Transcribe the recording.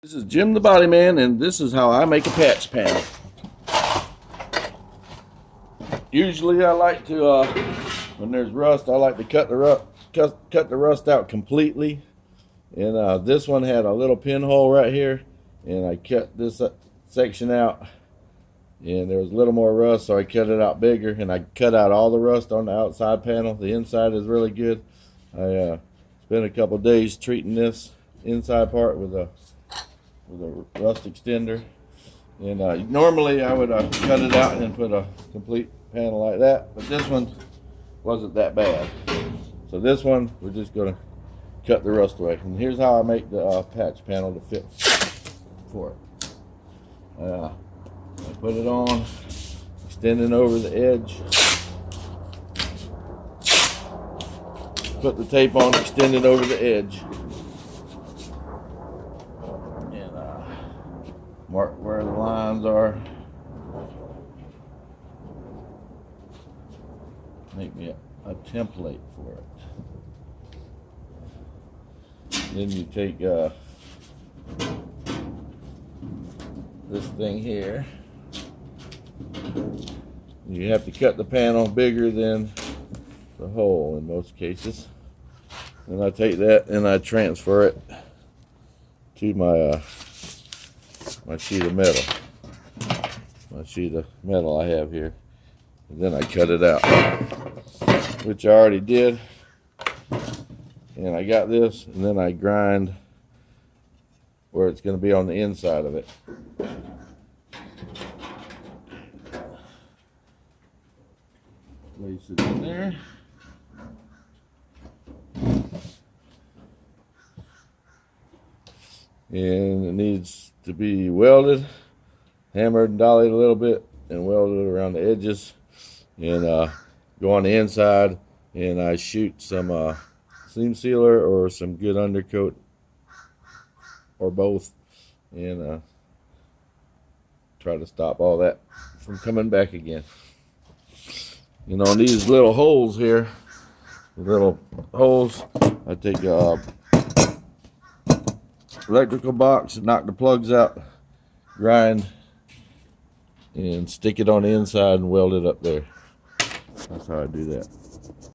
This is Jim the Body Man, and this is how I make a patch panel. Usually I like to, when there's rust, I like to cut the rust out completely. And this one had a little pinhole right here, and I cut this section out. And there was a little more rust, so I cut it out bigger, and I cut out all the rust on the outside panel. The inside is really good. I spent a couple days treating this inside part with a rust extender, and normally I would cut it out and then put a complete panel like that, but this one wasn't that bad. So this one we're just going to cut the rust away, and here's how I make the patch panel to fit for it. I put it on, extending over the edge, put the tape on, extend it over the edge, mark where the lines are. Make me a template for it. Then you take this thing here. You have to cut the panel bigger than the hole in most cases. And I take that and I transfer it to my sheet of metal I have here, and then I cut it out, which I already did. And I got this, and then I grind where it's going to be on the inside of it. Place it in there. And it needs to be welded, hammered and dollied a little bit, and welded around the edges, and go on the inside, and I shoot some seam sealer or some good undercoat or both, and try to stop all that from coming back again. You know, these little holes here, I take a electrical box, knock the plugs out, grind, and stick it on the inside and weld it up there. That's how I do that.